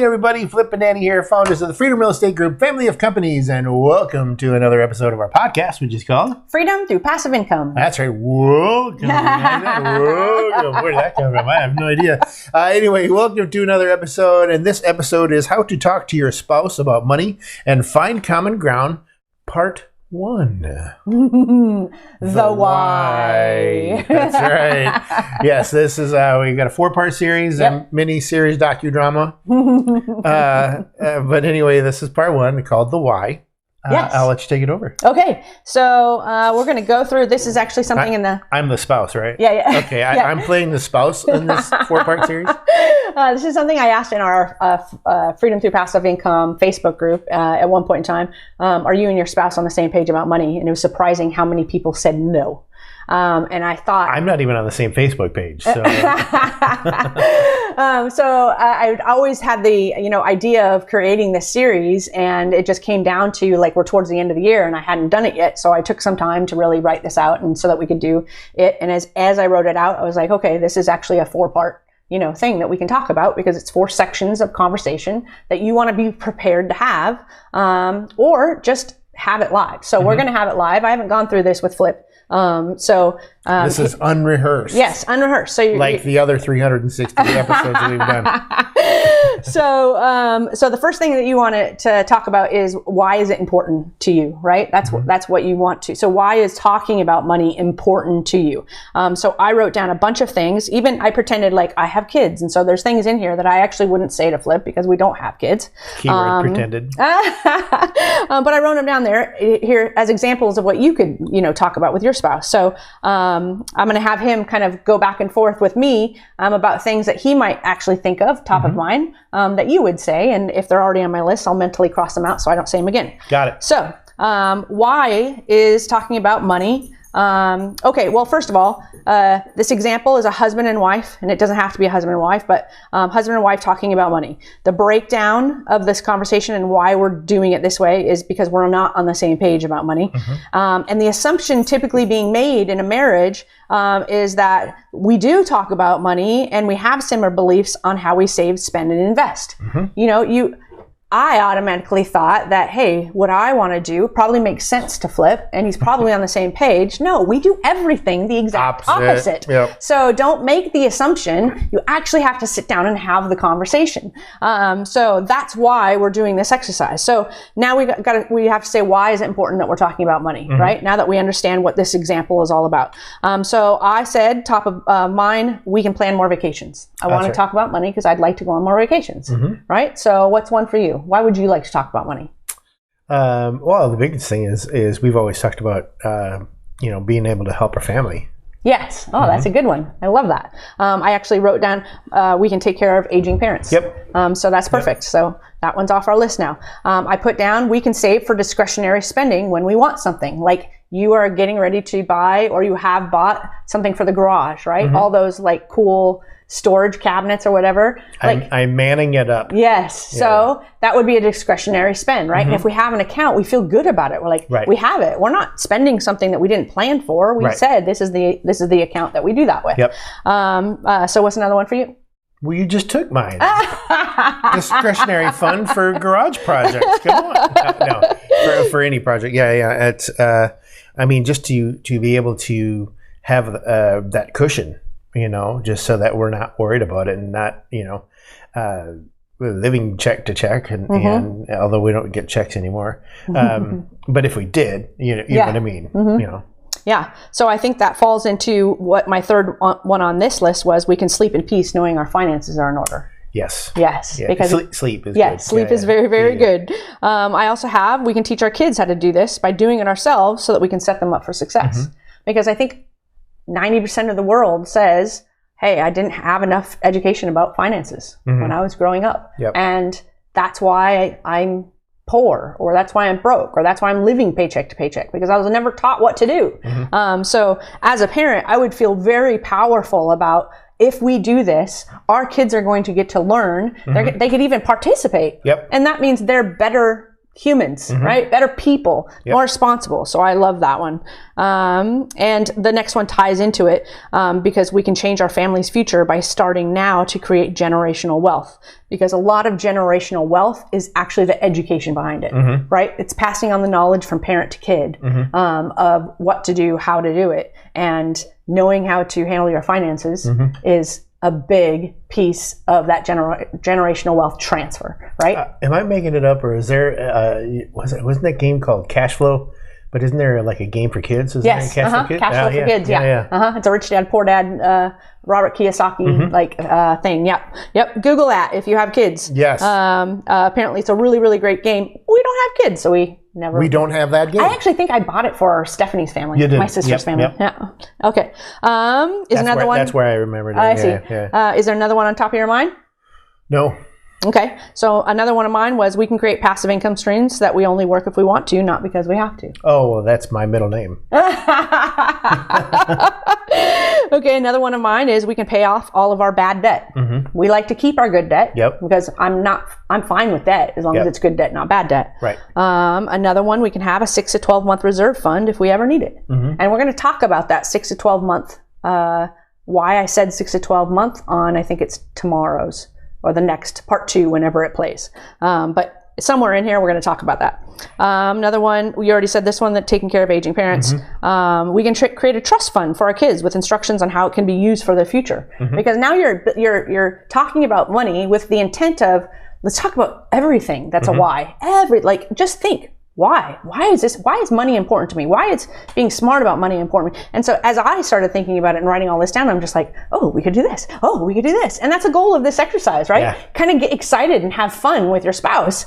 everybody. Flip and Danny here, founders of the Freedom Real Estate Group, family of companies, and welcome to another episode of our podcast, which is called Freedom Through Passive Income. That's right. Welcome. Welcome. Where did that come from? I have no idea. Anyway, welcome to another episode, and this episode is How to Talk to Your Spouse About Money and Find Common Ground, Part 1. The why. That's right. Yes, this is, we got a 4-part series, a mini-series docudrama. But anyway, this is part 1 called The Why. Yes. I'll let you take it over. Okay, so we're going to go through, this is actually something I'm the spouse, right? Yeah. Okay, I'm playing the spouse in this 4-part series. This is something I asked in our Freedom Through Passive Income Facebook group at one point in time. Are you and your spouse on the same page about money? And it was surprising how many people said no. And I thought... I'm not even on the same Facebook page. So, I always had the, idea of creating this series, and it just came down to we're towards the end of the year and I hadn't done it yet. So I took some time to really write this out and so that we could do it. And as I wrote it out, I was like, okay, this is actually a 4-part thing that we can talk about because it's 4 sections of conversation that you want to be prepared to have, or just have it live. So we're going to have it live. I haven't gone through this with Flip. This is unrehearsed. Yes, unrehearsed. So the other 360 episodes that we've done. So the first thing that you want to talk about is why is it important to you, right? That's what you want to. So why is talking about money important to you? So I wrote down a bunch of things. Even I pretended like I have kids, and so there's things in here that I actually wouldn't say to Flip because we don't have kids. Keyword pretended. But I wrote them down there here as examples of what you could talk about with your spouse. So I'm going to have him kind of go back and forth with me about things that he might actually think of top of mind that you would say. And if they're already on my list, I'll mentally cross them out so I don't say them again. Got it. So why is talking about money? Okay, well, first of all, this example is a husband and wife, and it doesn't have to be a husband and wife, but husband and wife talking about money. The breakdown of this conversation and why we're doing it this way is because we're not on the same page about money. And the assumption typically being made in a marriage is that we do talk about money and we have similar beliefs on how we save, spend, and invest. I automatically thought that, hey, what I want to do probably makes sense to Flip, and he's probably on the same page. No, we do everything the exact opposite. Yep. So don't make the assumption. You actually have to sit down and have the conversation. So that's why we're doing this exercise. So now we have to say, why is it important that we're talking about money, right? Now that we understand what this example is all about. So I said, top of mine, we can plan more vacations. I want to talk about money because I'd like to go on more vacations, right? So what's one for you? Why would you like to talk about money? Well, the biggest thing is we've always talked about, being able to help our family. Yes. Oh, that's a good one. I love that. I actually wrote down, we can take care of aging parents. Yep. So that's perfect. Yep. So that one's off our list now. I put down, we can save for discretionary spending when we want something. Like you are getting ready to buy, or you have bought something for the garage, right? All those cool storage cabinets or whatever. I'm manning it up. Yes. Yeah. So that would be a discretionary spend, right? And if we have an account, we feel good about it. We're like, we have it. We're not spending something that we didn't plan for. We said this is the account that we do that with. Yep. So what's another one for you? Well, you just took mine. Discretionary fund for garage projects. Come on. No, for any project. Yeah. It's just to be able to have that cushion. Just so that we're not worried about it and not, living check to check. And although we don't get checks anymore, but if we did, you know what I mean, Yeah. So I think that falls into what my third one on this list was. We can sleep in peace knowing our finances are in order. Yes. Yes. Yeah. Because sleep is good. Sleep is very, very good. I also we can teach our kids how to do this by doing it ourselves so that we can set them up for success. Because I think 90% of the world says, hey, I didn't have enough education about finances when I was growing up. Yep. And that's why I'm poor, or that's why I'm broke, or that's why I'm living paycheck to paycheck, because I was never taught what to do. So as a parent, I would feel very powerful about, if we do this, our kids are going to get to learn. They could even participate. Yep. And that means they're better humans, right? Better people, more responsible. So I love that one. And the next one ties into it because we can change our family's future by starting now to create generational wealth. Because a lot of generational wealth is actually the education behind it, right? It's passing on the knowledge from parent to kid of what to do, how to do it, and knowing how to handle your finances is a big piece of that generational wealth transfer, right? Am I making it up, or is there wasn't that game called Cash Flow? But isn't there like a game for kids? Isn't Yes, there a Cash Flow Kids? Cash Flow for Kids, yeah. It's a Rich Dad, Poor Dad, Robert Kiyosaki thing. Yep. Google that if you have kids. Yes. Apparently, it's a really, really great game. We don't have kids, so we never. We don't have that game. I actually think I bought it for Stephanie's family. You did. My sister's family. Yep. Yeah. Okay. Another one? That's where I remembered it. I see. Yeah. Is there another one on top of your mind? No. Okay, so another one of mine was we can create passive income streams so that we only work if we want to, not because we have to. Oh, well, that's my middle name. Okay, another one of mine is we can pay off all of our bad debt. We like to keep our good debt because I'm fine with debt as long as it's good debt, not bad debt. Right. Another one, we can have a 6 to 12 month reserve fund if we ever need it. And we're going to talk about that 6 to 12 month, why I said 6 to 12 month on, I think it's tomorrow's or the next part 2 whenever it plays. But somewhere in here, we're going to talk about that. Another one, we already said this one, that taking care of aging parents. We can create a trust fund for our kids with instructions on how it can be used for the future. Because now you're talking about money with the intent of, let's talk about everything. That's a why. Just think. Why? Why is money important to me? Why is being smart about money important to me? And so as I started thinking about it and writing all this down, I'm just like, oh, we could do this. Oh, we could do this. And that's a goal of this exercise, right? Yeah. Kind of get excited and have fun with your spouse,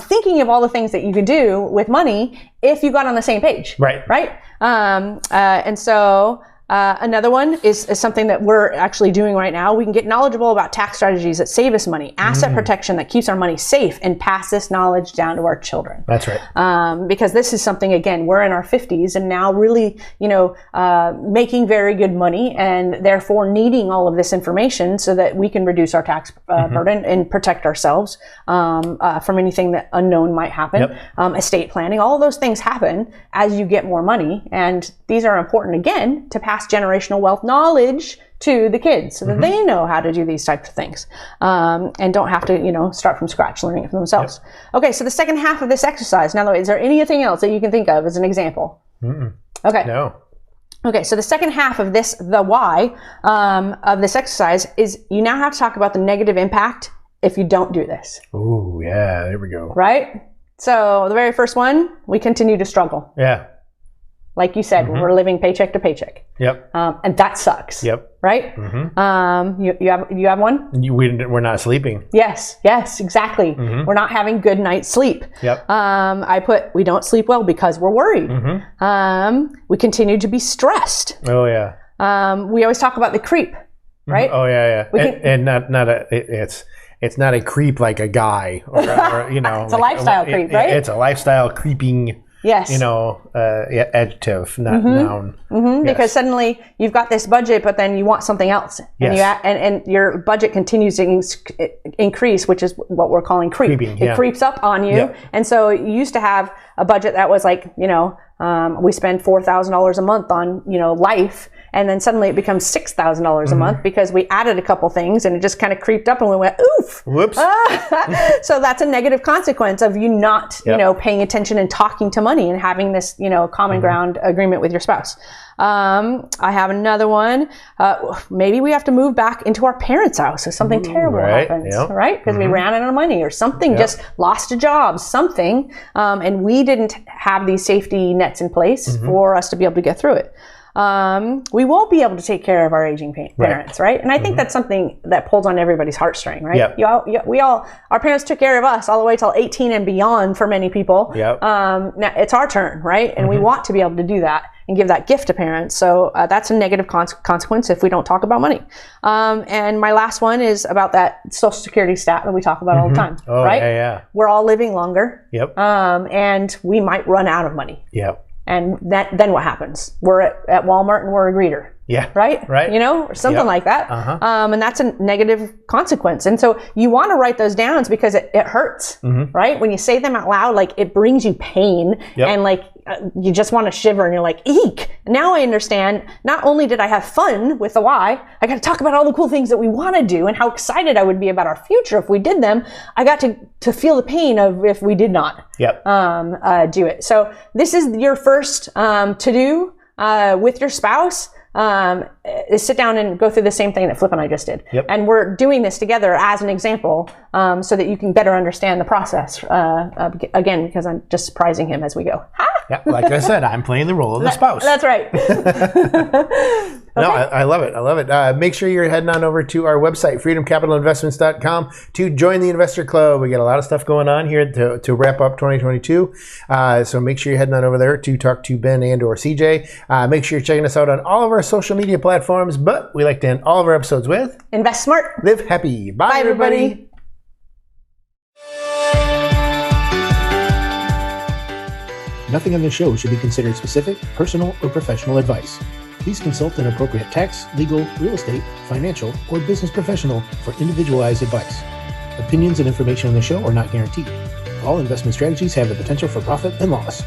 thinking of all the things that you could do with money if you got on the same page. Right. Right? And so another one is something that we're actually doing right now. We can get knowledgeable about tax strategies that save us money, asset protection that keeps our money safe, and pass this knowledge down to our children. That's right. Because this is something, again, we're in our 50s and now really, making very good money and therefore needing all of this information so that we can reduce our tax burden and protect ourselves from anything that unknown might happen. Estate planning, all of those things happen as you get more money. And these are important, again, to pass generational wealth knowledge to the kids so that they know how to do these types of things and don't have to, start from scratch learning it for themselves. Okay, so the second half of this exercise, now, is there anything else that you can think of as an example? Okay. No. Okay, so the second half of this, the why of this exercise is you now have to talk about the negative impact if you don't do this. Ooh, yeah, there we go. Right? So the very first one, we continue to struggle. Yeah. Like you said, we're living paycheck to paycheck. Yep. And that sucks. Yep. Right? You have one? We're not sleeping. Yes, exactly. We're not having good night's sleep. Yep. We don't sleep well because we're worried. We continue to be stressed. Oh yeah. We always talk about the creep, right? Oh yeah. It's not a creep like a guy or it's a lifestyle creep, right? It's a lifestyle creeping. Yes. Adjective, not noun. Yes. Because suddenly you've got this budget, but then you want something else. Yes. And your budget continues to increase, which is what we're calling creep. Creeping, It creeps up on you. Yeah. And so you used to have a budget that was like, we spend $4,000 a month on, life. And then suddenly it becomes $6,000 a month because we added a couple things and it just kind of creeped up and we went, oof. Whoops. So that's a negative consequence of you not, paying attention and talking to money and having this, common ground agreement with your spouse. I have another one. Maybe we have to move back into our parents' house if something terrible happens, right? Because we ran out of money or something, just lost a job, something. And we didn't have these safety nets in place for us to be able to get through it. We won't be able to take care of our aging parents, right? And I think that's something that pulls on everybody's heartstring, right? Yep. Our parents took care of us all the way till 18 and beyond for many people. Yep. Now it's our turn, right? And we want to be able to do that and give that gift to parents. So that's a negative consequence if we don't talk about money. And my last one is about that Social Security stat that we talk about all the time, right? Yeah. We're all living longer. Yep. And we might run out of money. Yep. And then what happens? We're at Walmart and we're a greeter. Yeah. Right? Right. You know, or something Yep. like that. Uh-huh. And that's a negative consequence. And so you want to write those down because it hurts, right? When you say them out loud, like it brings you pain Yep. and like you just want to shiver and you're like, eek. Now I understand, not only did I have fun with the why, I got to talk about all the cool things that we want to do and how excited I would be about our future if we did them. I got to feel the pain of if we did not Yep. do it. So this is your first to do with your spouse. Is sit down and go through the same thing that Flip and I just did. Yep. And we're doing this together as an example so that you can better understand the process. Again, because I'm just surprising him as we go. Ha! Yeah, like I said, I'm playing the role of the spouse. That's right. No, I love it. I love it. Make sure you're heading on over to our website, freedomcapitalinvestments.com, to join the Investor Club. We got a lot of stuff going on here to wrap up 2022. So make sure you're heading on over there to talk to Ben and or CJ. Make sure you're checking us out on all of our social media platforms. But we like to end all of our episodes with Invest smart. live happy. Bye, Bye, everybody. Nothing on this show should be considered specific, personal, or professional advice. Please consult an appropriate tax, legal, real estate, financial, or business professional for individualized advice. Opinions and information on the show are not guaranteed. All investment strategies have the potential for profit and loss.